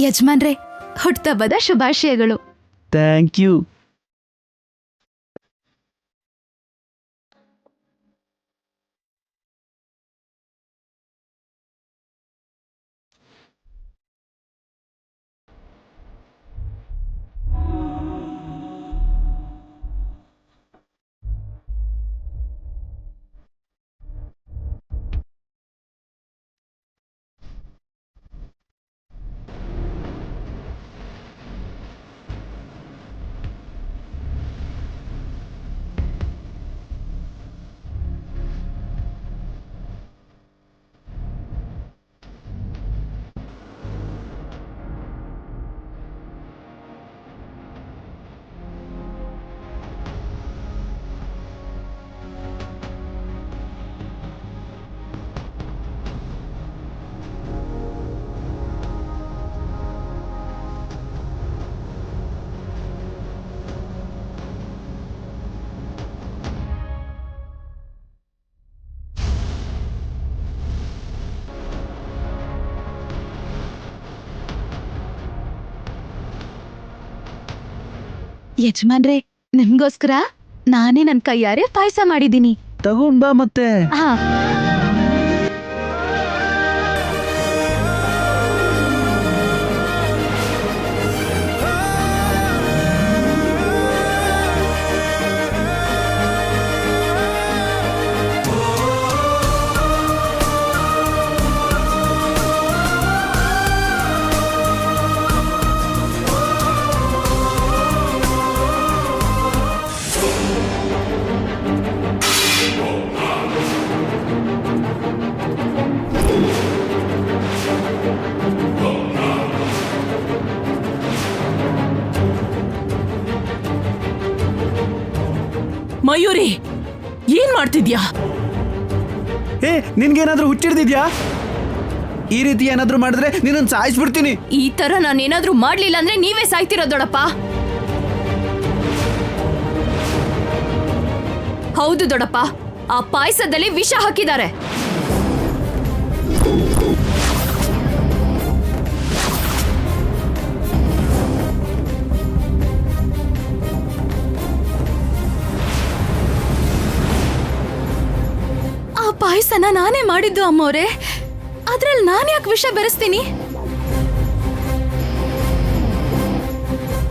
ಯಜಮಾನ್ರೆ, ಹುಟ್ಟುಹಬ್ಬದ ಶುಭಾಶಯಗಳು. Thank you. ಯಜಮಾನ್ರೆ, ನಿಮ್ಗೋಸ್ಕರ ನಾನೇ ನನ್ ಕೈಯಾರೆ ಪಾಯಸ ಮಾಡಿದೀನಿ. ತಗೊಂಡ್ ಬಾ ಮತ್ತೆ. ಹಾ. ಮಯೂರಿ, ಏನ್ ಮಾಡ್ತಿದ್ಯಾ? ನಿನ್ಗೇನಾದ್ರೂ ಹುಚ್ಚಿಡ್ದಿದ್ಯಾ? ಈ ರೀತಿ ಏನಾದ್ರೂ ಮಾಡಿದ್ರೆ ನಿನ್ನನ್ನು ಸಾಯಿಸ್ಬಿಡ್ತೀನಿ. ಈ ತರ ನಾನೇನಾದ್ರೂ ಮಾಡ್ಲಿಲ್ಲ ಅಂದ್ರೆ ನೀವೇ ಸಾಯ್ತಿರೋ ದೊಡಪ್ಪ. ಹೌದು ದೊಡಪ್ಪ, ಆ ಪಾಯಸದಲ್ಲಿ ವಿಷ ಹಾಕಿದ್ದಾರೆ. ಪಾಯಸನ ನಾನೇ ಮಾಡಿದ್ದು ಅಮ್ಮೋರೆ. ಅದ್ರಲ್ಲಿ ನಾನು ಯಾಕೆ ವಿಷ ಬೆರೆಸ್ತೀನಿ?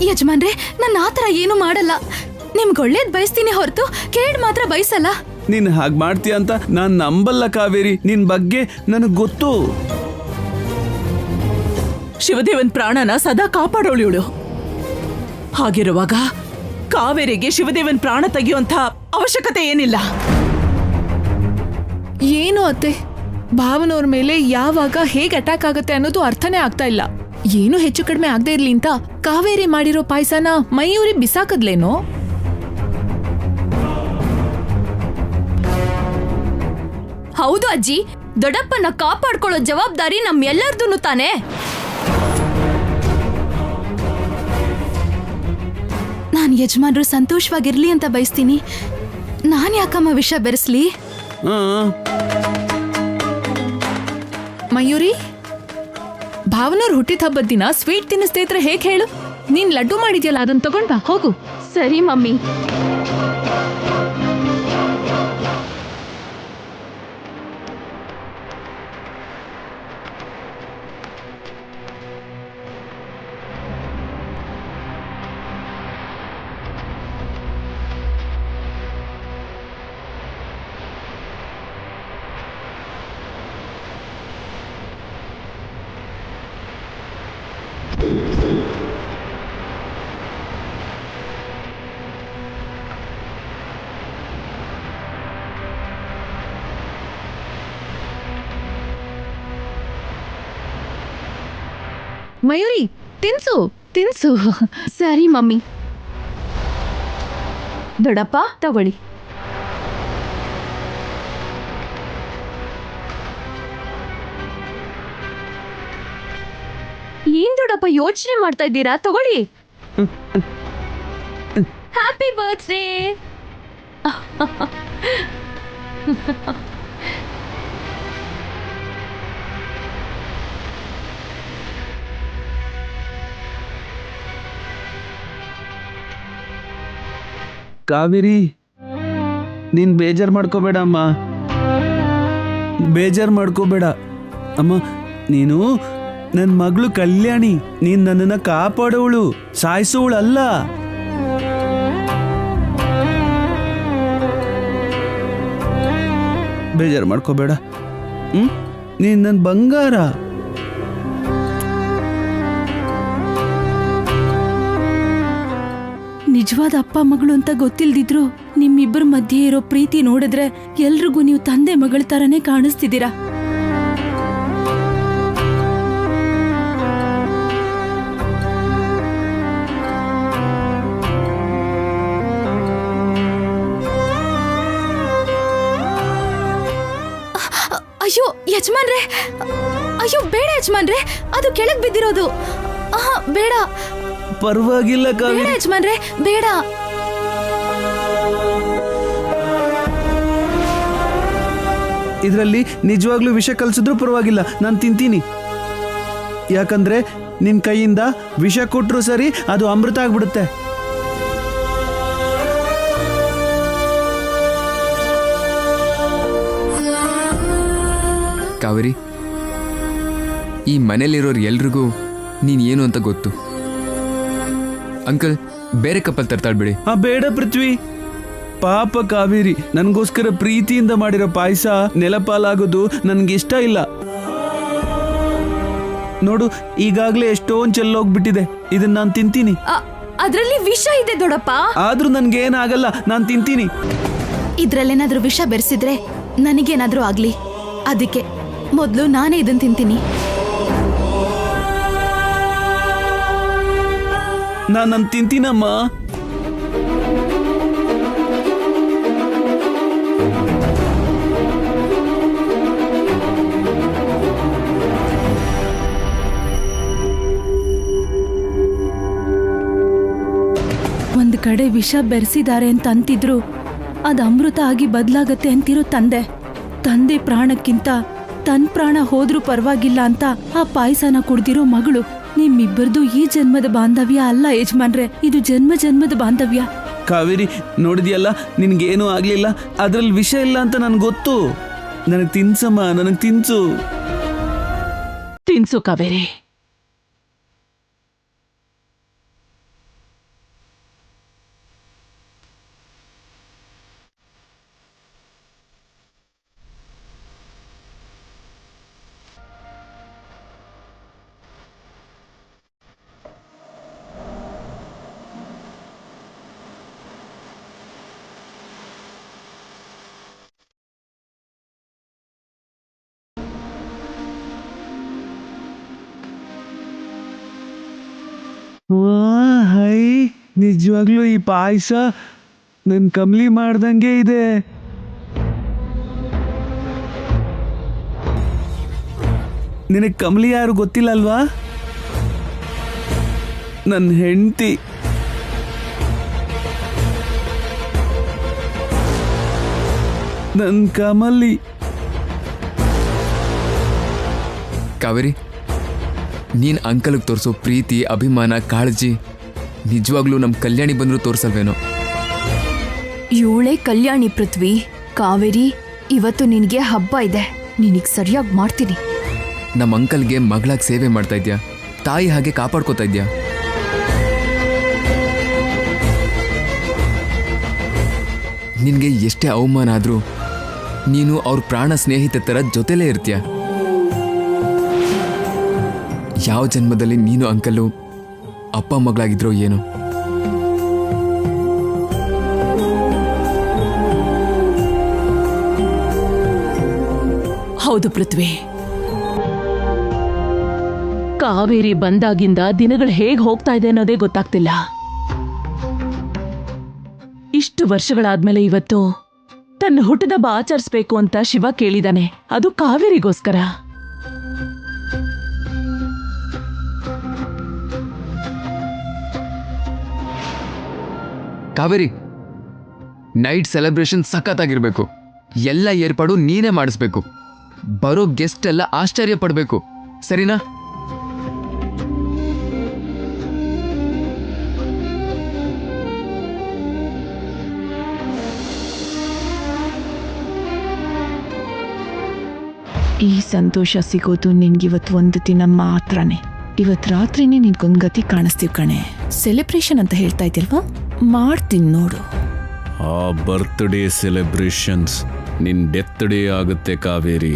ಯಜಮಾನ್ರೆ, ನಾನು ಆತರ ಏನು ಮಾಡಲ್ಲ. ನಿಮ್ಗೆ ಒಳ್ಳೇದ್ ಬಯಸ್ತೀನಿ ಹೊರತು ಕೇಡ್ ಮಾತ್ರ ಬಯಸಲ್ಲ. ನೀನ್ ಹಾಗೆ ಮಾಡ್ತೀಯ ಅಂತ ನಾನ್ ನಂಬಲ್ಲ ಕಾವೇರಿ. ನಿನ್ ಬಗ್ಗೆ ನನಗ್ ಗೊತ್ತು. ಶಿವದೇವನ್ ಪ್ರಾಣನ ಸದಾ ಕಾಪಾಡೋಳಿವಳು. ಹಾಗಿರುವಾಗ ಕಾವೇರಿಗೆ ಶಿವದೇವನ್ ಪ್ರಾಣ ತೆಗೆಯುವಂತ ಅವಶ್ಯಕತೆ ಏನಿಲ್ಲ. ಏನು ಅತ್ತೆ, ಭಾವನವ್ರ ಮೇಲೆ ಯಾವಾಗ ಹೇಗೆ ಅಟ್ಯಾಕ್ ಆಗುತ್ತೆ ಅನ್ನೋದು ಅರ್ಥನೇ ಆಗ್ತಾ ಇಲ್ಲ. ಏನು ಹೆಚ್ಚು ಕಡಿಮೆ ಆಗದೆ ಇರ್ಲಿ ಅಂತ ಕಾವೇರಿ ಮಾಡಿರೋ ಪಾಯಸನ ಮಯೂರಿ ಬಿಸಾಕದ್ಲೇನೋ? ಹೌದು ಅಜ್ಜಿ, ದೊಡ್ಡಪ್ಪನ ಕಾಪಾಡ್ಕೊಳ್ಳೋ ಜವಾಬ್ದಾರಿ ನಮ್ಮೆಲ್ಲರದೂ ತಾನೆ. ನಾನ್ ಯಜಮಾನ್ರು ಸಂತೋಷವಾಗಿರ್ಲಿ ಅಂತ ಬಯಸ್ತೀನಿ. ನಾನ್ ಯಾಕಮ್ಮ ವಿಷ ಬೆರೆಸ್ಲಿ? ಮಯೂರಿ, ಭಾವನವ್ರ ಹುಟ್ಟಿದ ಹಬ್ಬದ ದಿನ ಸ್ವೀಟ್ ತಿನ್ನಿಸ್ದೇ ಇದ್ರೆ ಹೇಗೆ ಹೇಳು? ನೀನ್ ಲಡ್ಡು ಮಾಡಿದ್ಯಲ್ಲ, ಅದನ್ನ ತಗೊಂಡ್ ಬಾ, ಹೋಗು. ಸರಿ ಮಮ್ಮಿ. ಮಯೂರಿ, ತಿನ್ಸು ತಿನ್ಸು. ಸರಿ ಮಮ್ಮಿ. ದೊಡ್ಡಪ್ಪ ತಗೊಳ್ಳಿ. ಏನ್ ದೊಡ್ಡಪ್ಪ ಯೋಚನೆ ಮಾಡ್ತಾ ಇದ್ದೀರಾ? ತಗೊಳ್ಳಿ. Happy birthday. ಕಾವೇರಿ, ನೀನ್ ಬೇಜಾರು ಮಾಡ್ಕೋಬೇಡ ಅಮ್ಮ, ಬೇಜಾರು ಮಾಡ್ಕೋಬೇಡ ಅಮ್ಮ. ನೀನು ನನ್ನ ಮಗಳು ಕಲ್ಯಾಣಿ, ನೀನ್ ನನ್ನನ್ನು ಕಾಪಾಡೋವಳು, ಸಾಯಿಸೋವಳಲ್ಲ. ಬೇಜಾರು ಮಾಡ್ಕೋಬೇಡ. ನೀನ್ ನನ್ನ ಬಂಗಾರ. ನಿಜವಾದ ಅಪ್ಪ ಮಗಳು ಅಂತ ಗೊತ್ತಿಲ್ದಿದ್ರು ನಿಮ್ಮಿಬ್ಬರ ಮಧ್ಯೆ ಇರೋ ಪ್ರೀತಿ ನೋಡಿದ್ರೆ ಎಲ್ರಿಗೂ ನೀವು ತಂದೆ ಮಗಳ ತರನೇ ಕಾಣಿಸ್ತಿದ್ದೀರಾ. ಅಯ್ಯೋ ಯಜಮಾನ್ರೆ, ಅಯ್ಯೋ ಬೇಡ ಯಜಮಾನ್ರೆ, ಅದು ಕೆಳಗ್ ಬಿದ್ದಿರೋದು. ಬೇಡ, ಪರವಾಗಿಲ್ಲ ಬೇಡ ಕಾವೇರಿ. ಯಜಮಾನ್ರೆ, ಬೇಡ. ಇದರಲ್ಲಿ ನಿಜವಾಗ್ಲೂ ವಿಷ ಕಲ್ಸಿದ್ರು ಪರವಾಗಿಲ್ಲ, ನಾನು ತಿಂತೀನಿ. ಯಾಕಂದ್ರೆ ನಿನ್ ಕೈಯಿಂದ ವಿಷ ಕೊಟ್ರು ಸರಿ, ಅದು ಅಮೃತ ಆಗ್ಬಿಡುತ್ತೆ. ಕಾವೇರಿ, ಈ ಮನೇಲಿರೋರು ಎಲ್ರಿಗೂ ನೀನು ಏನು ಅಂತ ಗೊತ್ತು. ಅಂಕಲ್ ಬೇರೆ ಕಪ್ಪಲ್ ತರ್ತಾಳ್ಬಿಡಿ. ಬೇಡ ಪೃಥ್ವಿ, ಪಾಪ ಕಾವೇರಿ ನನಗೋಸ್ಕರ ಪ್ರೀತಿಯಿಂದ ಮಾಡಿರೋ ಪಾಯಸ ನೆಲಪಾಲಾಗೋದು ನನ್ಗಿಷ್ಟ ಇಲ್ಲ. ನೋಡು, ಈಗಾಗ್ಲೇ ಎಷ್ಟೊಂದು ಚೆಲ್ಲೋಗ್ಬಿಟ್ಟಿದೆ, ಇದನ್ನ ನಾನು ತಿಂತೀನಿ. ಅದ್ರಲ್ಲಿ ವಿಷ ಇದೆ ದೊಡ್ಡಪ್ಪ. ಆದ್ರೂ ನನ್ಗೇನಾಗಲ್ಲ, ನಾನು ತಿಂತೀನಿ. ಇದ್ರಲ್ಲೇನಾದ್ರೂ ವಿಷ ಬೆರೆಸಿದ್ರೆ ನನಗೇನಾದ್ರೂ ಆಗ್ಲಿ, ಅದಕ್ಕೆ ಮೊದ್ಲು ನಾನೇ ಇದನ್ ತಿಂತೀನಿ. ನಾನು ತಿಂತೀನಮ್ಮ. ಒಂದ್ ಕಡೆ ವಿಷ ಬೆರೆಸಿದ್ದಾರೆ ಅಂತ ಅಂತಿದ್ರು, ಅದು ಅಮೃತ ಆಗಿ ಬದಲಾಗತ್ತೆ ಅಂತಿರೋ ತಂದೆ ಪ್ರಾಣಕ್ಕಿಂತ ತನ್ ಪ್ರಾಣ ಹೋದ್ರೂ ಪರವಾಗಿಲ್ಲ ಅಂತ ಆ ಪಾಯಸನ ಕುಡ್ದಿರೋ ಮಗಳು. ನಿಮ್ಮಿಬ್ಬರದು ಈ ಜನ್ಮದ ಬಾಂಧವ್ಯ ಅಲ್ಲ ಯಜಮಾನ್ರೆ, ಇದು ಜನ್ಮ ಜನ್ಮದ ಬಾಂಧವ್ಯ. ಕಾವೇರಿ ನೋಡಿದ್ಯಲ್ಲ, ನಿನ್ಗೇನೂ ಆಗ್ಲಿಲ್ಲ, ಅದ್ರಲ್ಲಿ ವಿಷ ಇಲ್ಲ ಅಂತ ನನ್ಗೆ ಗೊತ್ತು. ನನಗೆ ತಿನ್ಸಮ್ಮ, ನನಗೆ ತಿನ್ಸು. ತಿನ್ಸು ಕಾವೇರಿ. ಹೈ, ನಿಜವಾಗ್ಲೂ ಈ ಪಾಯಸ ನನ್ ಕಮ್ಲಿ ಮಾಡ್ದಂಗೆ ಇದೆ. ನಿನಗೆ ಕಮ್ಲಿ ಯಾರು ಗೊತ್ತಿಲ್ಲ ಅಲ್ವಾ? ನನ್ನ ಹೆಂಡತಿ. ನನ್ನ ಕಮಲಿ. ಕಾವೇರಿ, ನೀನು ಅಂಕಲ್ಗೆ ತೋರಿಸೋ ಪ್ರೀತಿ, ಅಭಿಮಾನ, ಕಾಳಜಿ ನಿಜವಾಗ್ಲೂ ನಮ್ಮ ಕಲ್ಯಾಣಿ ಬಂದರೂ ತೋರಿಸಲ್ವೇನೋ. ಇವಳೇ ಕಲ್ಯಾಣಿ ಪೃಥ್ವಿ. ಕಾವೇರಿ, ಇವತ್ತು ನಿನಗೆ ಹಬ್ಬ ಇದೆ, ನಿನಗೆ ಸರಿಯಾಗಿ ಮಾಡ್ತೀನಿ. ನಮ್ಮ ಅಂಕಲ್ಗೆ ಮಗಳಾಗಿ ಸೇವೆ ಮಾಡ್ತಾ ಇದ್ಯಾ, ತಾಯಿ ಹಾಗೆ ಕಾಪಾಡ್ಕೋತಾ ಇದ್ಯಾ. ನಿನಗೆ ಎಷ್ಟೇ ಅವಮಾನ ಆದರೂ ನೀನು ಅವ್ರ ಪ್ರಾಣ ಸ್ನೇಹಿತ ಥರ ಜೊತೆಲೇ ಇರ್ತೀಯ. ಯಾವ ಜನ್ಮದಲ್ಲಿ ನೀನು ಅಂಕಲು ಅಪ್ಪ ಮಗಳಾಗಿದ್ರೋ ಏನು. ಹೌದು ಪೃಥ್ವಿ, ಕಾವೇರಿ ಬಂದಾಗಿಂದ ದಿನಗಳು ಹೇಗೆ ಹೋಗ್ತಾ ಇದೆ ಅನ್ನೋದೇ ಗೊತ್ತಾಗ್ತಿಲ್ಲ. ಇಷ್ಟು ವರ್ಷಗಳಾದ್ಮೇಲೆ ಇವತ್ತು ತನ್ನ ಹುಟ್ಟುಹಬ್ಬ ಆಚರಿಸ್ಬೇಕು ಅಂತ ಶಿವ ಕೇಳಿದಾನೆ, ಅದು ಕಾವೇರಿಗೋಸ್ಕರ. ಕಾವೇರಿ, ನೈಟ್ ಸೆಲೆಬ್ರೇಷನ್ ಸಖತ್ತಾಗಿರ್ಬೇಕು. ಎಲ್ಲ ಏರ್ಪಾಡು ನೀನೇ ಮಾಡಿಸ್ಬೇಕು. ಬರೋ ಗೆಸ್ಟ್ ಎಲ್ಲ ಆಶ್ಚರ್ಯ ಪಡಬೇಕು, ಸರಿನಾ? ಈ ಸಂತೋಷ ಸಿಗೋದು ನಿನ್ಗಿವತ್ತು ಒಂದು ದಿನ ಮಾತ್ರನೇ. ಇವತ್ತು ರಾತ್ರಿನೇ ನಿನ್ಗೊಂದು ಗತಿ ಕಾಣಿಸ್ತೀವಿ ಕಣೆ. ಸೆಲೆಬ್ರೇಷನ್ ಅಂತ ಹೇಳ್ತಾ ಇದ್ಯಲ್ವಾ, ಮಾಡ್ತೀನಿ ನೋಡು. ಆ ಬರ್ತ್ಡೇ ಸೆಲೆಬ್ರೇಷನ್ಸ್ ನಿನ್ ಡೆತ್ ಡೇ ಆಗುತ್ತೆ ಕಾವೇರಿ.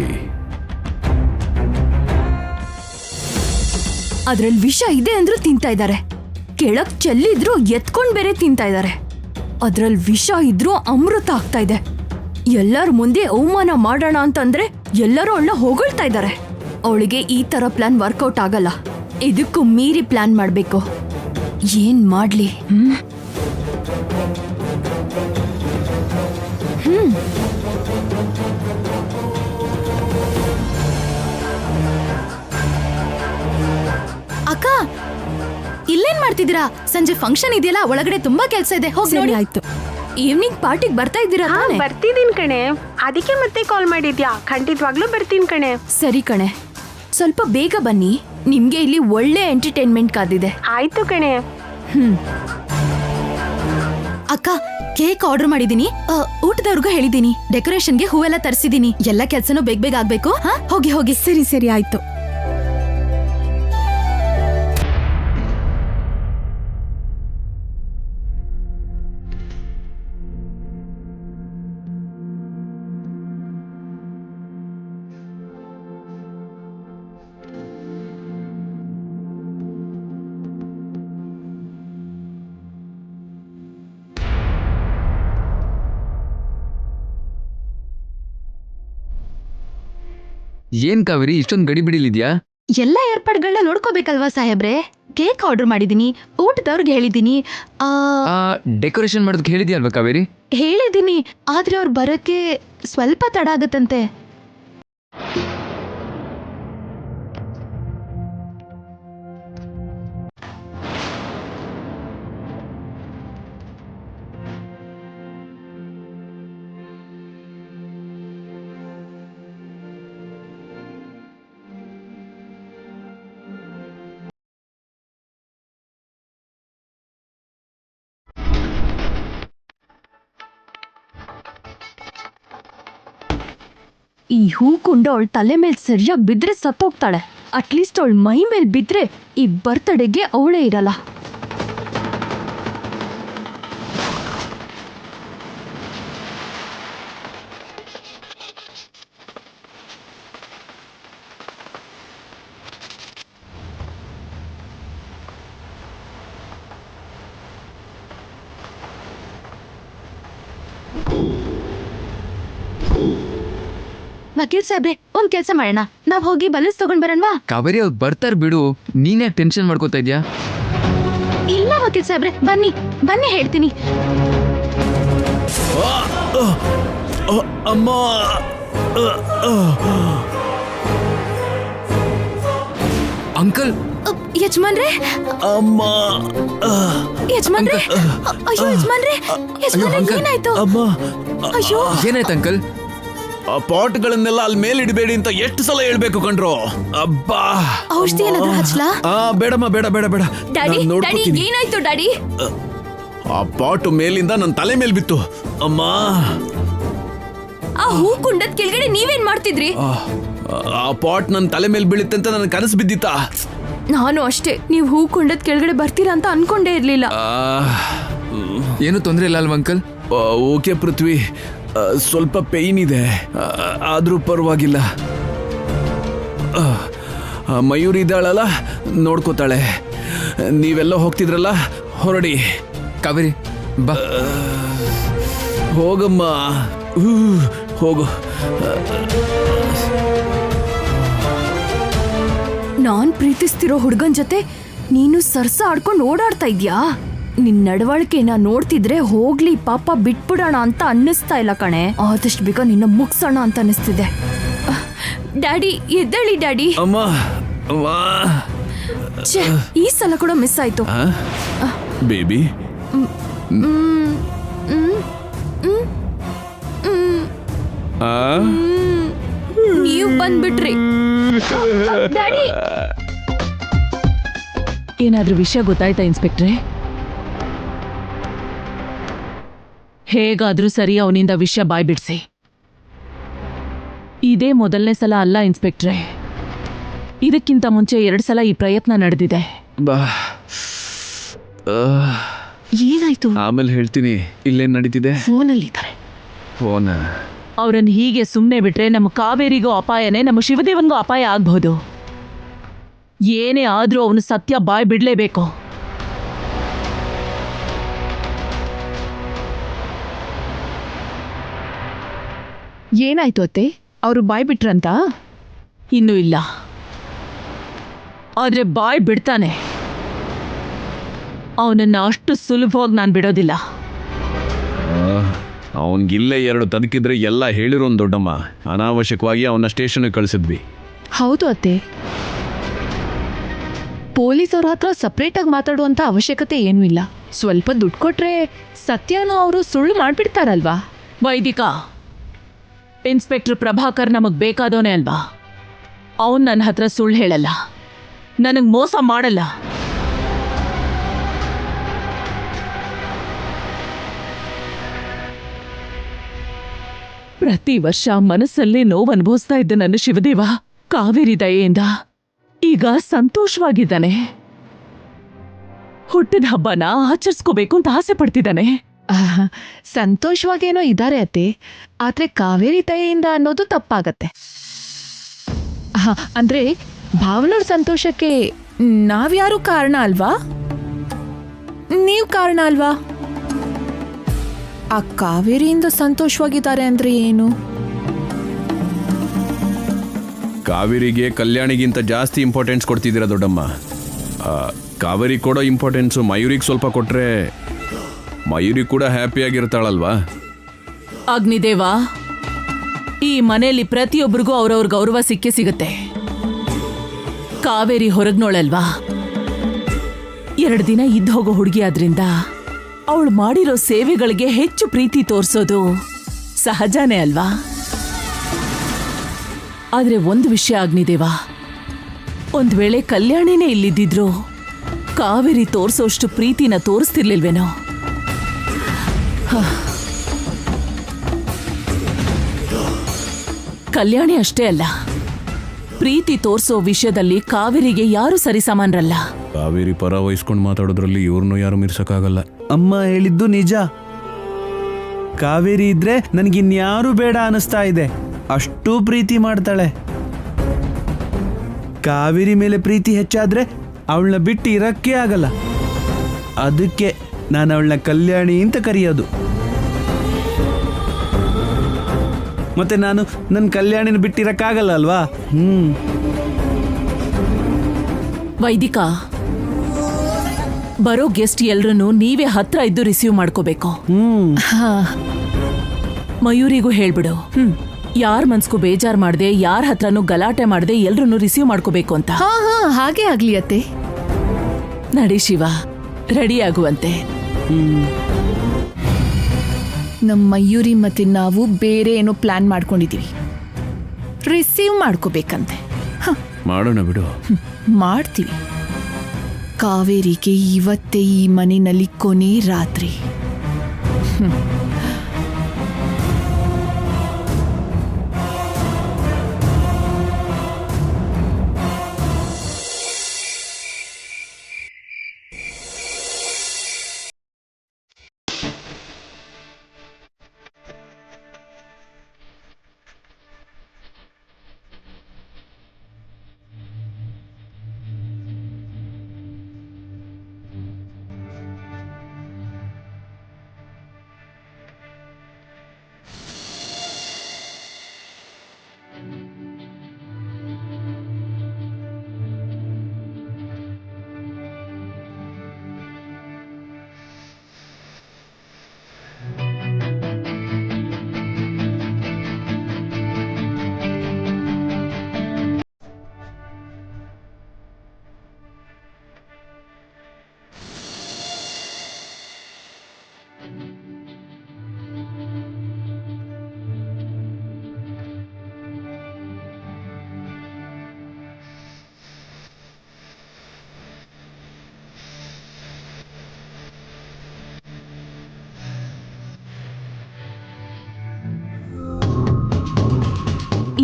ಅದ್ರಲ್ಲಿ ವಿಷ ಇದೆ ಅಂದ್ರೂ ತಿಂತಾ ಇದ್ದಾರೆ, ಕೆಳಕ್ ಚೆಲ್ಲಿದ್ರು ಎತ್ಕೊಂಡ್ ಬೇರೆ ತಿಂತಾ ಇದ್ದಾರೆ. ಅದ್ರಲ್ಲಿ ವಿಷ ಇದ್ರೂ ಅಮೃತ ಆಗ್ತಾ ಇದೆ. ಎಲ್ಲರ ಮುಂದೆ ಅವಮಾನ ಮಾಡೋಣ ಅಂತಂದ್ರೆ ಎಲ್ಲರೂ ಅವಳನ್ನ ಹೊಗಳ್ತಾ ಇದ್ದಾರೆ. ಅವಳಿಗೆ ಈ ತರ ಪ್ಲಾನ್ ವರ್ಕೌಟ್ ಆಗಲ್ಲ, ಇದಕ್ಕೂ ಮೀರಿ ಪ್ಲಾನ್ ಮಾಡ್ಬೇಕು. ಏನ್ ಮಾಡ್ಲಿ? ಅಕ್ಕ, ಇಲ್ಲೇನ್ ಮಾಡ್ತಿದ್ದೀರಾ? ಸಂಜೆ ಫಂಕ್ಷನ್ ಇದೆಯಲ್ಲ, ಒಳಗಡೆ ತುಂಬಾ ಕೆಲ್ಸ ಇದೆ, ಹೋಗಿ ನೋಡಿ. ಆಯ್ತು. ಈವ್ನಿಂಗ್ ಪಾರ್ಟಿಗೆ ಬರ್ತಾ ಇದ್ದೀರಾ ತಾನೇ? ಬರ್ತಿದ್ದೀನಿ ಕಣೆ, ಅದಕ್ಕೆ ಮತ್ತೆ ಕಾಲ್ ಮಾಡಿದ್ಯಾ? ಖಂಡಿತವಾಗ್ಲೂ ಬರ್ತೀನಿ ಕಣೆ. ಸರಿ ಕಣೆ, ಸ್ವಲ್ಪ ಬೇಗ ಬನ್ನಿ, ನಿಮ್ಗೆ ಇಲ್ಲಿ ಒಳ್ಳೆ ಎಂಟರ್ಟೈನ್ಮೆಂಟ್ ಕಾದಿದೆ. ಆಯ್ತು ಕಣೆ. ಅಕ್ಕ, ಕೇಕ್ ಆರ್ಡರ್ ಮಾಡಿದೀನಿ, ಊಟದವ್ರಿಗೂ ಹೇಳಿದೀನಿ, ಡೆಕೋರೇಷನ್ಗೆ ಹೂವೆಲ್ಲ ತರಿಸಿದೀನಿ. ಎಲ್ಲ ಕೆಲ್ಸನೂ ಬೇಗ ಬೇಗ ಆಗ್ಬೇಕು. ಹೋಗಿ ಹೋಗಿ. ಸರಿ ಸರಿ ಆಯ್ತು. ಏನ್ ಕಾವೇರಿ ಇಷ್ಟೊಂದು ಗಡಿ ಬಿಡಿಲಿದ್ಯಾ? ಎಲ್ಲ ಏರ್ಪಾಡುಗಳನ್ನ ನೋಡ್ಕೋಬೇಕಲ್ವಾ ಸಾಹೇಬ್ರೆ? ಕೇಕ್ ಆರ್ಡರ್ ಮಾಡಿದೀನಿ, ಊಟದವ್ರಿಗೆ ಹೇಳಿದೀನಿ, ಡೆಕೋರೇಷನ್ ಮಾಡೋದಕ್ಕೆ ಹೇಳಿದ್ಯಾ ಅಲ್ವಾ ಕಾವೇರಿ? ಹೇಳಿದೀನಿ, ಆದ್ರೆ ಅವ್ರು ಬರೋಕ್ಕೆ ಸ್ವಲ್ಪ ತಡ ಆಗುತ್ತಂತೆ. ಈ ಹೂ ಕುಂಡ ಅವಳ ತಲೆ ಮೇಲೆ ಸರಿಯಾಗಿ ಬಿದ್ರೆ ಸತ್ತೋಗ್ತಾಳೆ. ಅಟ್ಲೀಸ್ಟ್ ಅವಳ ಮೈ ಮೇಲೆ ಬಿದ್ರೆ ಈ ಬರ್ತಡೆಗೆ ಅವಳೇ ಇರಲ್ಲ. ವಕೀಲ್ ಸಾಹೇಬ್ರೆ, ಒಂದ್ ಕೆಲ್ಸ ಮಾಡೋಣ, ನಾವ್ ಹೋಗಿ ಬಲೂನ್ಸ್ ತಗೊಂಡ್ ಬರೋಣವಾ? ಕಾವೇರಿ ಅವ್ರು ಬರ್ತಾರ ಬಿಡು, ನೀನೇ ಟೆನ್ಷನ್ ಮಾಡ್ಕೋತಾ ಇದ್ಯಾ? ಇಲ್ಲ ವಕೀಲ್ ಸಾಹೇಬ್ರೆ, ಬನ್ನಿ ಬನ್ನಿ ಹೇಳ್ತೀನಿ. ಅಮ್ಮ, ಅಂಕಲ್, ಯಜಮಾನ್ರೆ, ಅಮ್ಮ, ಯಜಮಾನ್ರೆ, ಅಯ್ಯೋ ಯಜಮಾನ್ರೆ, ಯಜಮಾನ್ರೆ ಅಂಕಲ್. ಏನಾಯ್ತು? ಅಮ್ಮ. ಅಯ್ಯೋ, ಏನಾಯ್ತು ಅಂಕಲ್? ಆ ಪಾಟ್ಗಳನ್ನೆಲ್ಲ ಅಲ್ಲಿ ಮೇಲೆ ಇಡಬೇಡಿ ಅಂತ ಎಷ್ಟು ಸಲ ಹೇಳ್ಬೇಕು ಕಣ್ರೋ. ಅಬ್ಬಾ, ಔಷಧಿ ಏನಾದ್ರು ಹಚ್ಲಾ? ಬೇಡಮ್ಮ, ಬೇಡ ಬೇಡ ಬೇಡ, ಡ್ಯಾಡಿ ನಾನ್ ಡ್ಯಾಡಿ ನೋಡ್ಕೊತೀನಿ. ಏನಾಯ್ತು ಡ್ಯಾಡಿ? ಆ ಪಾಟ್ ಮೇಲಿಂದ ನನ್ನ ತಲೆ ಮೇಲೆ ಬಿತ್ತು. ಅಮ್ಮ, ಆ ಹೂ ಕುಂಡದ ಕೆಳಗಡೆ ನೀವೇನ್ ಮಾಡ್ತಿದ್ರಿ? ಆ ಪಾಟ್ ನನ್ನ ತಲೆ ಮೇಲೆ ಬೀಳುತ್ತೆ ಅಂತ ನನಗೆ ಕನಸು ಬಿದ್ದಿತ್ತ. ನಾನು ಅಷ್ಟೇ, ನೀವು ಹೂ ಕುಂಡದ ಕೆಳಗಡೆ ಬರ್ತೀರಾ ಅಂತ ಅನ್ಕೊಂಡೇ ಇರ್ಲಿಲ್ಲ. ಏನು ತೊಂದರೆ ಇಲ್ಲ ಅಲ್ವಾ ಅಂಕಲ್? ಓಕೆ ಪೃಥ್ವಿ, ಸ್ವಲ್ಪ ಪೇಯ್ನ್ ಇದೆ, ಆದ್ರೂ ಪರವಾಗಿಲ್ಲ. ಮಯೂರಿ ಇದ್ದಾಳಲ್ಲ, ನೋಡ್ಕೋತಾಳೆ. ನೀವೆಲ್ಲ ಹೋಗ್ತಿದ್ರಲ್ಲ, ಹೊರಡಿ. ಕಾವೇರಿ ಬಾ. ಹೋಗಮ್ಮ, ಹೋಗು. ನಾನ್ ಪ್ರೀತಿಸ್ತಿರೋ ಹುಡ್ಗನ್ ಜೊತೆ ನೀನು ಸರ್ಸ ಆಡ್ಕೊಂಡು ಓಡಾಡ್ತಾ ಇದ್ಯಾ? ನಿನ್ ನಡವಳಿಕೆನ ನೋಡ್ತಿದ್ರೆ ಹೋಗ್ಲಿ ಪಾಪ ಬಿಟ್ಬಿಡೋಣ ಅಂತ ಅನ್ನಿಸ್ತಾ ಇಲ್ಲ ಕಣೆ. ಆದಷ್ಟು ಬೇಗ ನಿನ್ನ ಮುಗ್ಸೋಣ ಅಂತ ಅನ್ನಿಸ್ತಿದೆ. ಡ್ಯಾಡಿ ಎದ್ದೇಳಿ ಡ್ಯಾಡಿ. ಅಮ್ಮ, ಅಮ್ಮ. ಛೆ, ಈ ಸಲ ಕೂಡ ಮಿಸ್ ಆಯ್ತು. ಬೇಬಿ, ನೀವು ಬಂದ್ಬಿಟ್ರಿ. ಡ್ಯಾಡಿ, ಏನಾದ್ರೂ ವಿಷಯ ಗೊತ್ತಾಯ್ತಾ ಇನ್ಸ್ಪೆಕ್ಟ್ರೆ? ಹೇಗಾದ್ರೂ ಸರಿ ಅವನಿಂದ ವಿಷಯ ಬಾಯ್ಬಿಡ್ಸಿ. ಇದೇ ಮೊದಲನೇ ಸಲ ಅಲ್ಲ ಇನ್ಸ್ಪೆಕ್ಟ್ರೆ, ಇದಕ್ಕಿಂತ ಮುಂಚೆ 2 ಸಲ ಈ ಪ್ರಯತ್ನ ನಡೆದಿದೆ. ಬಾ ಏನಾಯ್ತು? ಆಮೇಲೆ ಹೇಳ್ತೀನಿ. ಇಲ್ಲೇನ್ ನಡೀತಿದೆ? ಫೋನಲ್ಲಿದ್ದಾರೆ. ಫೋನ್ ಅವ್ರನ್ನ ಹೀಗೆ ಸುಮ್ಮನೆ ಬಿಟ್ರೆ ನಮ್ಮ ಕಾವೇರಿಗೂ ಅಪಾಯನೇ, ನಮ್ಮ ಶಿವದೇವನ್ಗೂ ಅಪಾಯ ಆಗ್ಬಹುದು. ಏನೇ ಆದ್ರೂ ಅವನು ಸತ್ಯ ಬಾಯ್ ಬಿಡ್ಲೇಬೇಕು. ಏನಾಯ್ತು ಅತ್ತೆ? ಅವರು ಬಾಯ್ ಬಿಟ್ರಂತ? ಇನ್ನೂ ಇಲ್ಲ, ಆದ್ರೆ ಬಾಯ್ ಬಿಡ್ತಾನೆ. ಅವನನ್ನ ಅಷ್ಟು ಸುಲಭವಾಗಿ ನಾನು ಬಿಡೋದಿಲ್ಲ. ಅವನ್ಗಿಲ್ಲೇ 2 ತದಕಿದ್ರೆ ಎಲ್ಲ ಹೇಳಿರೋನ್ ದೊಡ್ಡಮ್ಮ. ಅನಾವಶ್ಯಕವಾಗಿ ಅವನ ಸ್ಟೇಷನ್ಗೆ ಕಳಿಸಿದ್ವಿ. ಹೌದು ಅತ್ತೆ, ಪೊಲೀಸವ್ರ ಹತ್ರ ಸಪ್ರೇಟಾಗಿ ಮಾತಾಡುವಂಥ ಅವಶ್ಯಕತೆ ಏನೂ ಇಲ್ಲ. ಸ್ವಲ್ಪ ದುಡ್ಡು ಕೊಟ್ರೆ ಸತ್ಯನೂ ಅವರು ಸುಳ್ಳು ಮಾಡಿಬಿಡ್ತಾರಲ್ವಾ? ವೈದಿಕ, ಇನ್ಸ್ಪೆಕ್ಟರ್ ಪ್ರಭಾಕರ್ ನಮಗ್ ಬೇಕಾದವನೇ ಅಲ್ವಾ? ಅವನ್ ನನ್ನ ಹತ್ರ ಸುಳ್ಳು ಹೇಳಲ್ಲ, ನನಗ್ ಮೋಸ ಮಾಡಲ್ಲ. ಪ್ರತಿ ವರ್ಷ ಮನಸ್ಸಲ್ಲೇ ನೋವು ಅನುಭವಿಸ್ತಾ ಇದ್ದ ನನ್ನ ಶಿವದೇವ ಕಾವೇರಿ ದಯೆಯಿಂದ ಈಗ ಸಂತೋಷವಾಗಿದ್ದಾನೆ. ಹುಟ್ಟಿದ ಹಬ್ಬನ ಆಚರಿಸ್ಕೋಬೇಕು ಅಂತ ಆಸೆ ಪಡ್ತಿದ್ದಾನೆ. ಸಂತೋಷವಾಗೇನೋ ಇದ್ದಾರೆ ಅತ್ತೆ, ಆದ್ರೆ ಕಾವೇರಿ ದಯೆಯಿಂದ ಅನ್ನೋದು ತಪ್ಪಾಗತ್ತೆ. ಅಂದ್ರೆ ಭಾವನವ್ರ ಸಂತೋಷಕ್ಕೆ ನಾವ್ಯಾರು ಕಾರಣ ಅಲ್ವಾ? ನೀವು ಕಾರಣ ಅಲ್ವಾ? ಆ ಕಾವೇರಿಯಿಂದ ಸಂತೋಷವಾಗಿದ್ದಾರೆ ಅಂದ್ರೆ ಏನು? ಕಾವೇರಿಗೆ ಕಲ್ಯಾಣಿಗಿಂತ ಜಾಸ್ತಿ ಇಂಪಾರ್ಟೆನ್ಸ್ ಕೊಡ್ತಿದ್ದೀರಾ ದೊಡ್ಡಮ್ಮ. ಕಾವೇರಿ ಕೊಡೋ ಇಂಪಾರ್ಟೆನ್ಸು ಮಯೂರಿಗೆ ಸ್ವಲ್ಪ ಕೊಟ್ರೆ ಮಯೂರಿ ಕೂಡ ಹ್ಯಾಪಿಯಾಗಿರ್ತಾಳಲ್ವಾ? ಅಗ್ನಿದೇವ, ಈ ಮನೆಯಲ್ಲಿ ಪ್ರತಿಯೊಬ್ಬರಿಗೂ ಅವ್ರವ್ರ ಗೌರವ ಸಿಕ್ಕೇ ಸಿಗುತ್ತೆ. ಕಾವೇರಿ ಹೊರಗ್ನೋಳಲ್ವಾ, 2 ದಿನ ಇದ್ದು ಹೋಗೋ ಹುಡುಗಿ ಆದ್ರಿಂದ ಅವಳು ಮಾಡಿರೋ ಸೇವೆಗಳಿಗೆ ಹೆಚ್ಚು ಪ್ರೀತಿ ತೋರಿಸೋದು ಸಹಜನೇ ಅಲ್ವಾ? ಆದ್ರೆ ಒಂದು ವಿಷಯ ಅಗ್ನಿದೇವ, ಒಂದ್ ವೇಳೆ ಕಲ್ಯಾಣಿನೇ ಇಲ್ಲಿದ್ದಿದ್ರು ಕಾವೇರಿ ತೋರ್ಸೋಷ್ಟು ಪ್ರೀತಿನ ತೋರಿಸ್ತಿರ್ಲಿಲ್ವೇನೋ? ಕಲ್ಯಾಣಿ ಅಷ್ಟೇ ಅಲ್ಲ, ಪ್ರೀತಿ ತೋರ್ಸೋ ವಿಷಯದಲ್ಲಿ ಕಾವೇರಿಗೆ ಯಾರು ಸರಿಸಮಾನರಲ್ಲ. ಕಾವೇರಿ ಪರ ವಹಿಸ್ಕೊಂಡು ಮಾತಾಡೋದ್ರಲ್ಲಿ ಇವ್ರನ್ನೂ ಯಾರು ಮೀರ್ಸಕ್ಕಾಗಲ್ಲ. ಅಮ್ಮ ಹೇಳಿದ್ದು ನಿಜ. ಕಾವೇರಿ ಇದ್ರೆ ನನಗಿನ್ಯಾರು ಬೇಡ ಅನಿಸ್ತಾ ಇದೆ. ಅಷ್ಟೂ ಪ್ರೀತಿ ಮಾಡ್ತಾಳೆ. ಕಾವೇರಿ ಮೇಲೆ ಪ್ರೀತಿ ಹೆಚ್ಚಾದ್ರೆ ಅವಳನ್ನ ಬಿಟ್ಟು ಇರಕ್ಕೆ ಆಗಲ್ಲ. ಅದಕ್ಕೆ ನಾನು ಅವಳನ್ನ ಕಲ್ಯಾಣಿ ಅಂತ ಕರೆಯೋದು. ಮತ್ತೆ ನಾನು ನನ್ನ ಕಲ್ಯಾಣಿನ ಬಿಟ್ಟಿರಕ್ಕಾಗಲ್ಲ ಅಲ್ವಾ? ವೈದಿಕ, ಬರೋ ಗೆಸ್ಟ್ ಎಲ್ರನ್ನೂ ನೀವೇ ಹತ್ರ ಇದ್ದು ರಿಸೀವ್ ಮಾಡ್ಕೋಬೇಕು. ಮಯೂರಿಗೂ ಹೇಳ್ಬಿಡು, ಯಾರ ಮನ್ಸ್ಗೂ ಬೇಜಾರ್ ಮಾಡ್ದೆ, ಯಾರ ಹತ್ರನೂ ಗಲಾಟೆ ಮಾಡ್ದೆ ಎಲ್ರನ್ನೂ ರಿಸೀವ್ ಮಾಡ್ಕೋಬೇಕು ಅಂತ. ಹಾಗೆ ಆಗ್ಲಿ ಅತ್ತೆ. ನಡಿ ಶಿವ, ರೆಡಿ ಆಗುವಂತೆ. ನಮ್ಮ ಮಯೂರಿ ಮತ್ತೆ ನಾವು ಬೇರೆ ಏನೋ ಪ್ಲಾನ್ ಮಾಡ್ಕೊಂಡಿದೀವಿ. ರಿಸೀವ್ ಮಾಡ್ಕೋಬೇಕಂತೆ. ಮಾಡೋಣ ಬಿಡು. ಮಾಡ್ತೀವಿ. ಕಾವೇರಿಗೆ ಇವತ್ತೇ ಈ ಮನೆಯಲ್ಲಿ ಕೊನೆ ರಾತ್ರಿ.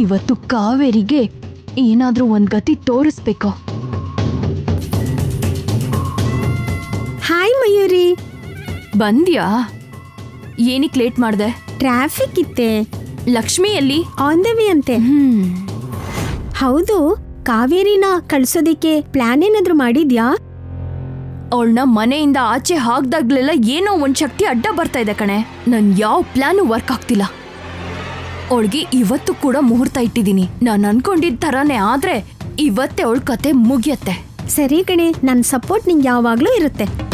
ಇವತ್ತು ಕಾವೇರಿಗೆ ಏನಾದ್ರೂ ಒಂದ್ ಗತಿ ತೋರಿಸ್ಬೇಕು. ಹಾಯ್ ಮಯೂರಿ, ಬಂದ್ಯಾ? ಏನಿಕ್ ಲೇಟ್ ಮಾಡ್ದೆ? ಟ್ರಾಫಿಕ್ ಇತ್ತೆ. ಲಕ್ಷ್ಮಿ ಎಲ್ಲಿ? ಆನ್ ದ ವೇ ಅಂತೆ. ಹೌದು, ಕಾವೇರಿನ ಕಳ್ಸೋದಿಕ್ಕೆ ಪ್ಲಾನ್ ಏನಾದ್ರೂ ಮಾಡಿದ್ಯಾ? ಅವಳನ್ನ ಮನೆಯಿಂದ ಆಚೆ ಹಾಕ್ದಾಗ್ಲೆಲ್ಲ ಏನೋ ಒಂದ್ ಶಕ್ತಿ ಅಡ್ಡ ಬರ್ತಾ ಇದೆ ಕಣೆ. ನನ್ ಯಾವ ಪ್ಲಾನು ವರ್ಕ್ ಆಗ್ತಿಲ್ಲ. ಅವಳಿಗೆ ಇವತ್ತು ಕೂಡ ಮುಹೂರ್ತ ಇಟ್ಟಿದ್ದೀನಿ. ನಾನ್ ಅನ್ಕೊಂಡಿದ್ ತರಾನೇ ಆದ್ರೆ ಇವತ್ತೇ ಅವಳ ಕತೆ ಮುಗಿಯತ್ತೆ. ಸರಿ ಕಣೆ, ನನ್ನ ಸಪೋರ್ಟ್ ನಿಂಗೆ ಯಾವಾಗ್ಲೂ ಇರುತ್ತೆ.